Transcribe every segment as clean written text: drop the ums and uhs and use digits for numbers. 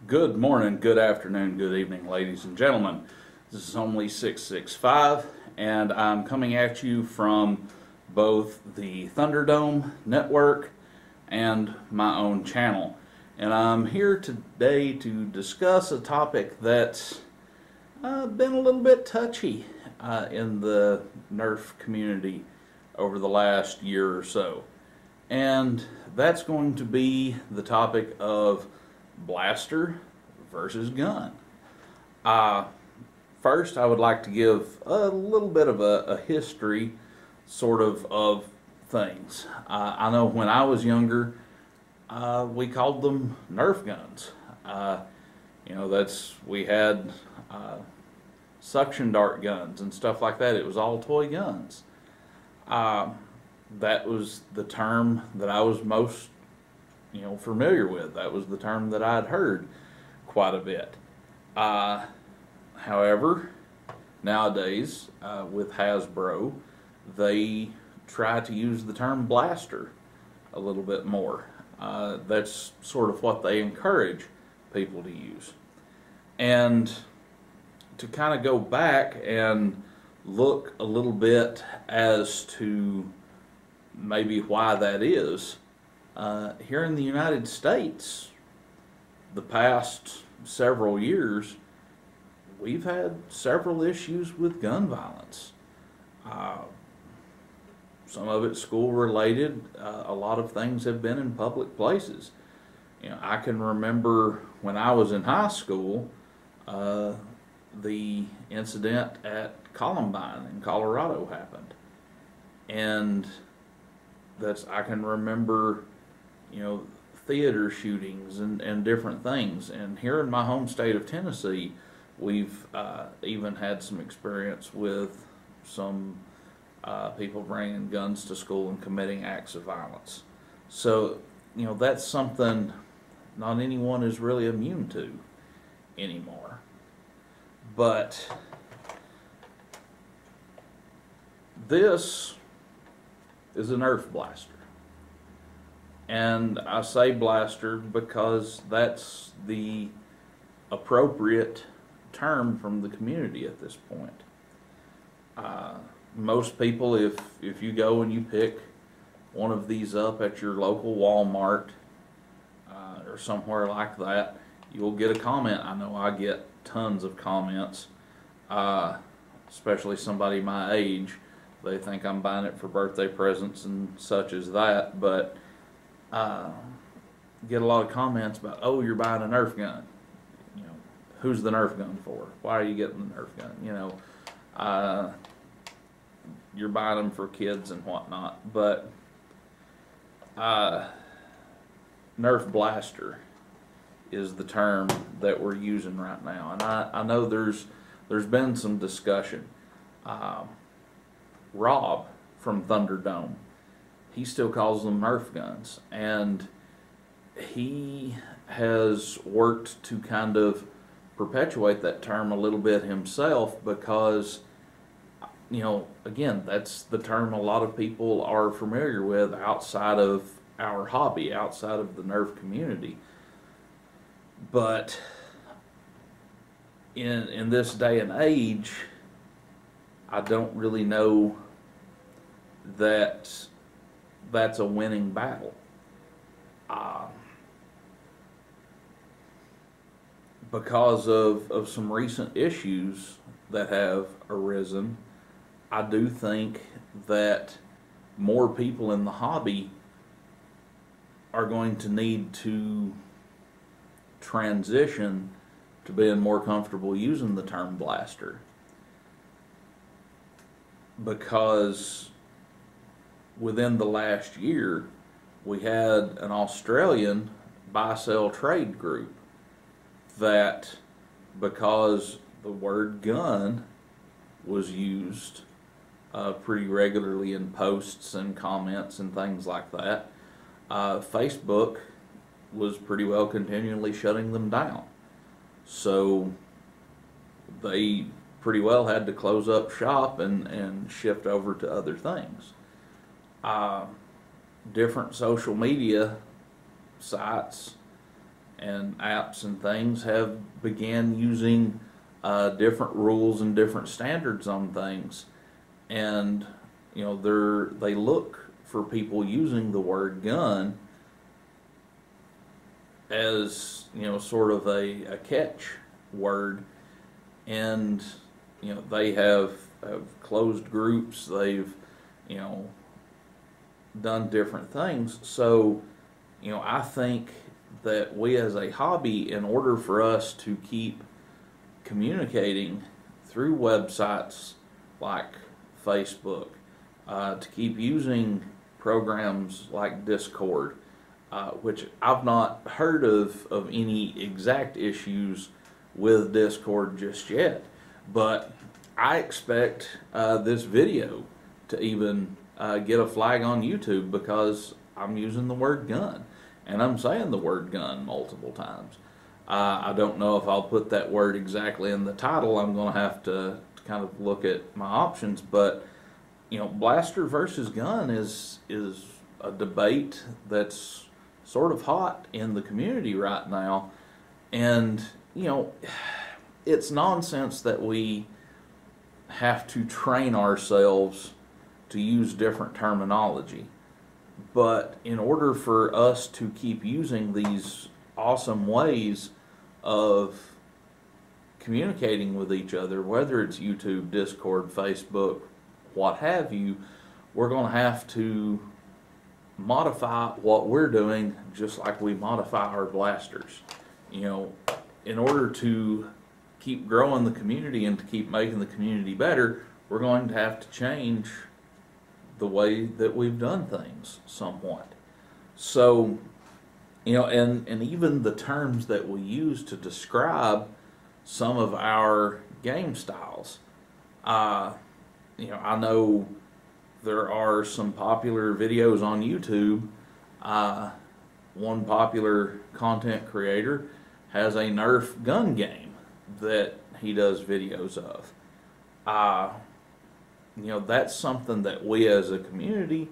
Good morning, good afternoon, good evening, ladies and gentlemen. This is only 665, and I'm coming at you from both the Thunderdome network and my own channel. And I'm here today to discuss a topic that's been a little bit touchy in the Nerf community over the last year or so. And that's going to be the topic of blaster versus gun. First, I would like to give a little bit of a history sort of things. I know when I was younger, we called them Nerf guns. We had suction dart guns and stuff like that. It was all toy guns. That was the term that I was most familiar with. That was the term that I'd heard quite a bit. However, nowadays with Hasbro, they try to use the term blaster a little bit more. That's sort of what they encourage people to use. And to kind of go back and look a little bit as to maybe why that is, here in the United States, the past several years, we've had several issues with gun violence. Some of it school related. A lot of things have been in public places. I can remember when I was in high school, the incident at Columbine in Colorado happened, and I can remember, theater shootings and different things. And here in my home state of Tennessee, we've even had some experience with some people bringing guns to school and committing acts of violence. So, that's something not anyone is really immune to anymore. But this is a Nerf blaster. And I say blaster because that's the appropriate term from the community at this point. Most people, if you go and you pick one of these up at your local Walmart or somewhere like that, you'll get a comment. I know I get tons of comments, especially somebody my age. They think I'm buying it for birthday presents and such as that, but get a lot of comments about, oh, you're buying a Nerf gun. Who's the Nerf gun for? Why are you getting the Nerf gun? You're buying them for kids and whatnot, but Nerf blaster is the term that we're using right now, and I know there's been some discussion. Rob from Thunderdome, he still calls them Nerf guns, and he has worked to kind of perpetuate that term a little bit himself because, again, that's the term a lot of people are familiar with outside of our hobby, outside of the Nerf community. But in this day and age, I don't really know that that's a winning battle. Because of some recent issues that have arisen, I do think that more people in the hobby are going to need to transition to being more comfortable using the term blaster. Because within the last year, we had an Australian buy-sell trade group that, because the word gun was used pretty regularly in posts and comments and things like that, Facebook was pretty well continually shutting them down. So they pretty well had to close up shop and shift over to other things. Different social media sites and apps and things have began using different rules and different standards on things, and they look for people using the word gun as sort of a catch word, and they have closed groups, they've done different things. So I think that we as a hobby, in order for us to keep communicating through websites like Facebook, to keep using programs like Discord, which I've not heard of any exact issues with Discord just yet, but I expect this video to even get a flag on YouTube because I'm using the word gun, and I'm saying the word gun multiple times. I don't know if I'll put that word exactly in the title. I'm going to have to kind of look at my options, but blaster versus gun is a debate that's sort of hot in the community right now, and it's nonsense that we have to train ourselves to use different terminology. But in order for us to keep using these awesome ways of communicating with each other, whether it's YouTube, Discord, Facebook, what have you, we're going to have to modify what we're doing just like we modify our blasters. In order to keep growing the community and to keep making the community better, we're going to have to change the way that we've done things somewhat. So, and even the terms that we use to describe some of our game styles. I know there are some popular videos on YouTube. One popular content creator has a Nerf gun game that he does videos of. That's something that we as a community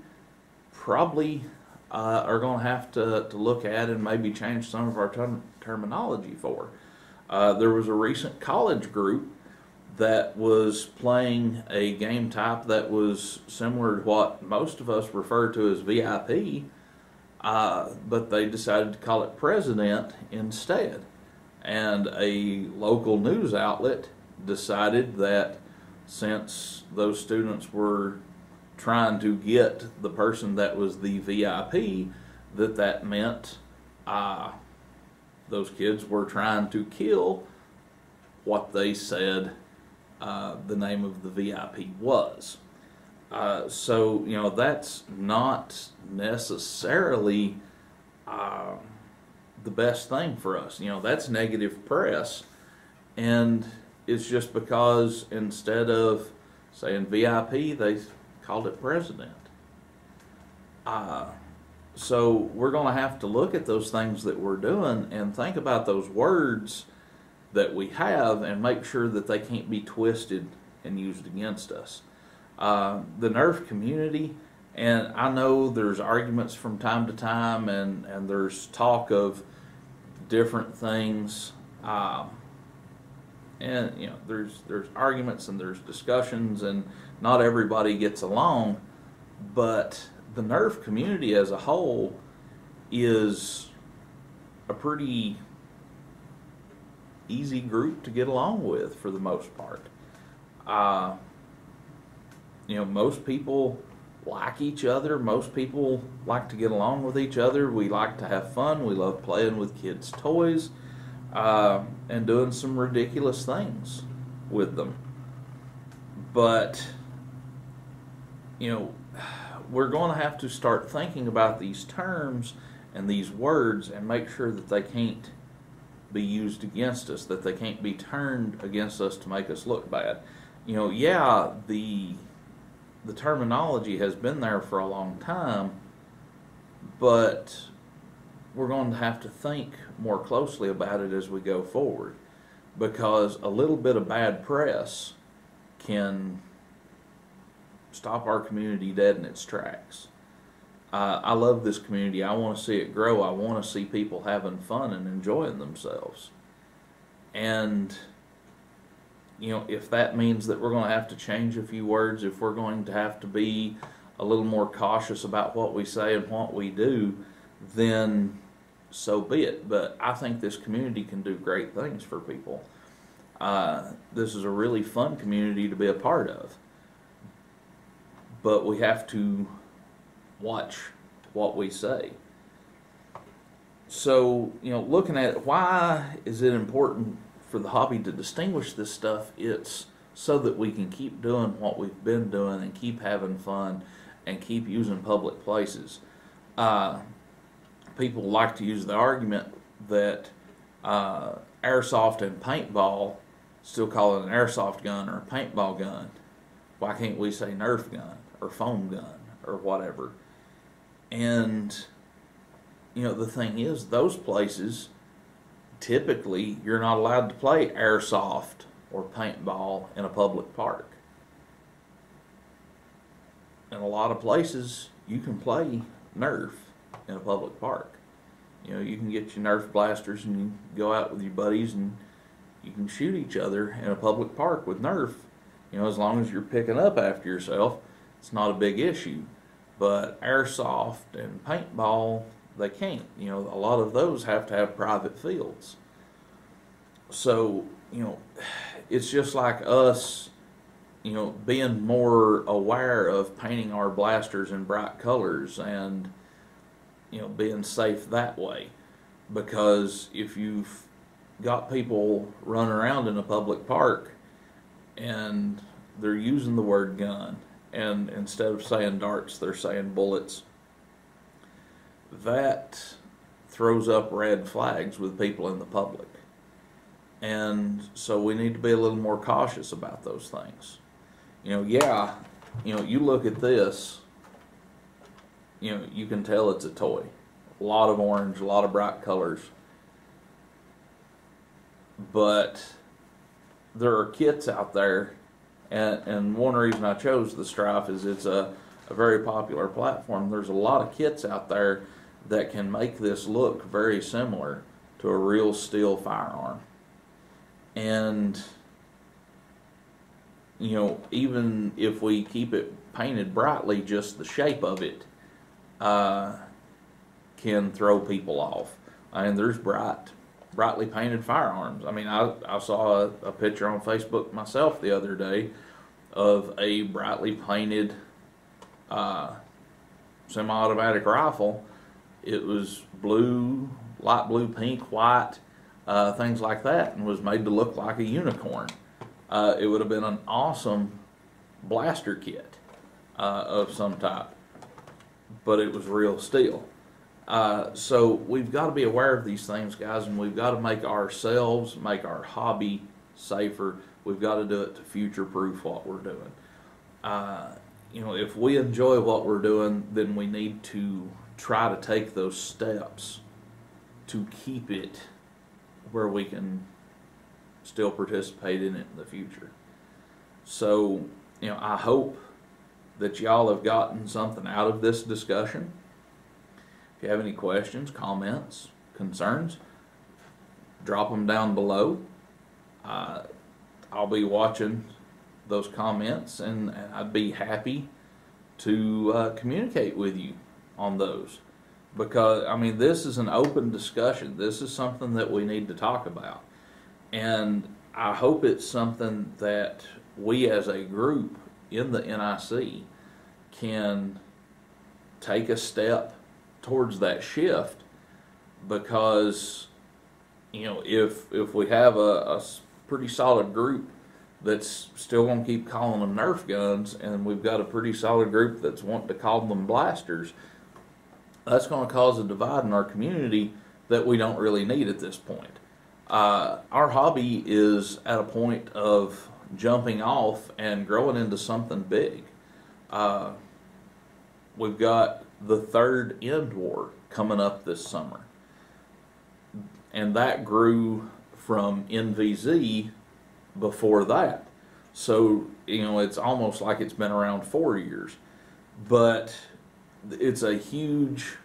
probably are going to have to look at and maybe change some of our terminology for. There was a recent college group that was playing a game type that was similar to what most of us refer to as VIP, but they decided to call it President instead. And a local news outlet decided that since those students were trying to get the person that was the VIP, that meant those kids were trying to kill what they said the name of the VIP was. So, that's not necessarily the best thing for us. That's negative press, and it's just because instead of saying VIP, they called it President. So we're going to have to look at those things that we're doing and think about those words that we have and make sure that they can't be twisted and used against us. The Nerf community, and I know there's arguments from time to time, and there's talk of different things, and there's arguments and there's discussions, and not everybody gets along, but the Nerf community as a whole is a pretty easy group to get along with for the most part. Most people like each other. Most people like to get along with each other. We like to have fun. We love playing with kids' toys and doing some ridiculous things with them. But, we're going to have to start thinking about these terms and these words and make sure that they can't be used against us, that they can't be turned against us to make us look bad. The terminology has been there for a long time, but we're going to have to think more closely about it as we go forward, because a little bit of bad press can stop our community dead in its tracks. I love this community. I want to see it grow. I want to see people having fun and enjoying themselves. And, you know, if that means that we're going to have to change a few words, if we're going to have to be a little more cautious about what we say and what we do, then so be it. But I think this community can do great things for people. This is a really fun community to be a part of. But we have to watch what we say. So, you know, looking at it, why is it important for the hobby to distinguish this stuff? It's so that we can keep doing what we've been doing and keep having fun and keep using public places. People like to use the argument that airsoft and paintball, still call it an airsoft gun or a paintball gun. Why can't we say Nerf gun or foam gun or whatever? And, you know, the thing is, those places, typically, you're not allowed to play airsoft or paintball in a public park. In a lot of places, you can play Nerf in a public park. You know, you can get your Nerf blasters and you go out with your buddies and you can shoot each other in a public park with Nerf. You know, as long as you're picking up after yourself, it's not a big issue. But airsoft and paintball, they can't. You know, a lot of those have to have private fields. So, you know, it's just like us, you know, being more aware of painting our blasters in bright colors and, you know, being safe that way. Because if you've got people running around in a public park and they're using the word gun, and instead of saying darts, they're saying bullets, that throws up red flags with people in the public. And so we need to be a little more cautious about those things. You know, yeah, you know, you look at this, you know, you can tell it's a toy. A lot of orange, a lot of bright colors. But there are kits out there, and one reason I chose the Strife is it's a very popular platform. There's a lot of kits out there that can make this look very similar to a real steel firearm. And, you know, even if we keep it painted brightly, just the shape of it can throw people off. And there's brightly painted firearms. I mean, I saw a picture on Facebook myself the other day of a brightly painted semi-automatic rifle. It was blue, light blue, pink, white, things like that, and was made to look like a unicorn. It would have been an awesome blaster kit of some type, but it was real steel. So we've got to be aware of these things, guys, and we've got to make ourselves, make our hobby safer. We've got to do it to future-proof what we're doing. You know, if we enjoy what we're doing, then we need to try to take those steps to keep it where we can still participate in it in the future. So, you know, I hope that y'all have gotten something out of this discussion. If you have any questions, comments, concerns, drop them down below. I'll be watching those comments, and I'd be happy to communicate with you on those. Because, I mean, this is an open discussion. This is something that we need to talk about. And I hope it's something that we as a group in the NIC can take a step towards that shift, because, you know, if we have a pretty solid group that's still going to keep calling them Nerf guns, and we've got a pretty solid group that's wanting to call them blasters, that's going to cause a divide in our community that we don't really need at this point. Our hobby is at a point of jumping off and growing into something big. We've got the third End War coming up this summer, and that grew from NVZ before that. So, you know, it's almost like it's been around 4 years. But it's a huge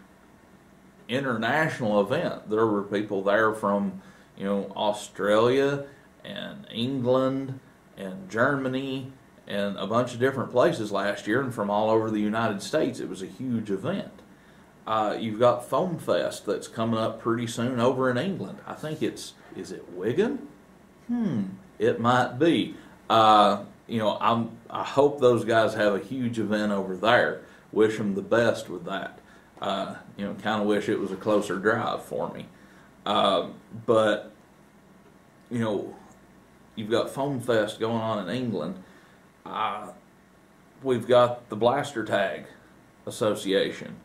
international event. There were people there from, Australia and England and Germany and a bunch of different places last year, and from all over the United States. It was a huge event. You've got Foam Fest that's coming up pretty soon over in England. I think is it Wigan? It might be. I hope those guys have a huge event over there. Wish them the best with that. Kind of wish it was a closer drive for me. But you've got Foam Fest going on in England. We've got the Blaster Tag Association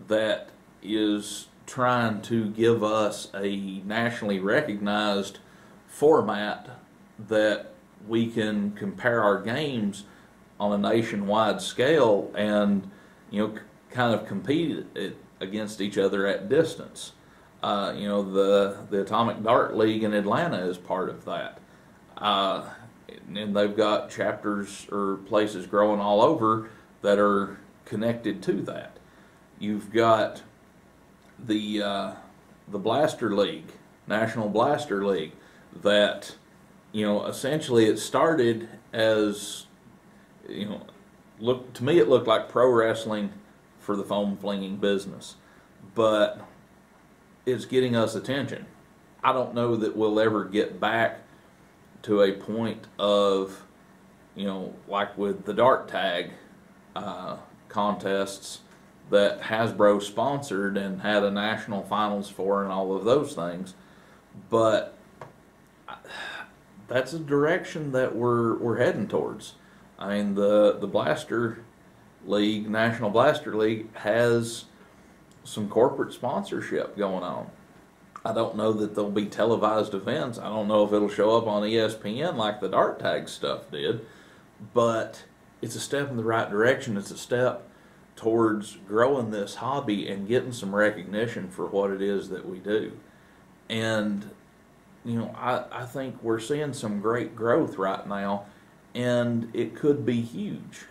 that is trying to give us a nationally recognized format that we can compare our games on a nationwide scale and kind of compete against each other at distance. The Atomic Dart League in Atlanta is part of that. And they've got chapters or places growing all over that are connected to that. You've got the Blaster League, National Blaster League, that essentially it started as to me it looked like pro wrestling for the foam flinging business, but it's getting us attention. I don't know that we'll ever get back to a point of like with the dart tag contests that Hasbro sponsored and had a national finals for and all of those things, but that's a direction that we're heading towards. I mean, the Blaster League, National Blaster League, has some corporate sponsorship going on. I don't know that there'll be televised events. I don't know if it'll show up on ESPN like the dart tag stuff did, but it's a step in the right direction. It's a step towards growing this hobby and getting some recognition for what it is that we do. And I think we're seeing some great growth right now, and it could be huge.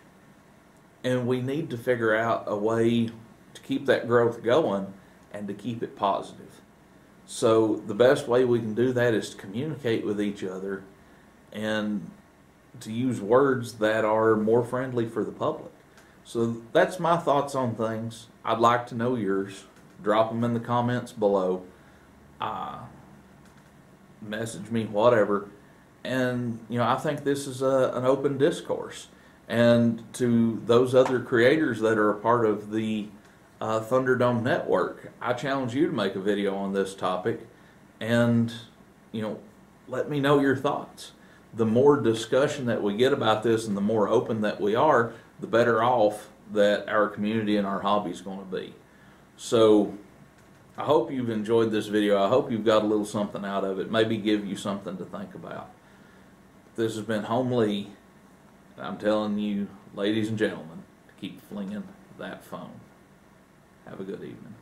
And we need to figure out a way to keep that growth going and to keep it positive. So the best way we can do that is to communicate with each other and to use words that are more friendly for the public. So that's my thoughts on things. I'd like to know yours. Drop them in the comments below. Message me, whatever. And I think this is an open discourse. And to those other creators that are a part of the Thunderdome Network, I challenge you to make a video on this topic and let me know your thoughts. The more discussion that we get about this and the more open that we are, the better off that our community and our hobby is going to be. So I hope you've enjoyed this video. I hope you've got a little something out of it, maybe give you something to think about. This has been Home Lee, and I'm telling you, ladies and gentlemen, to keep flinging that foam. Have a good evening.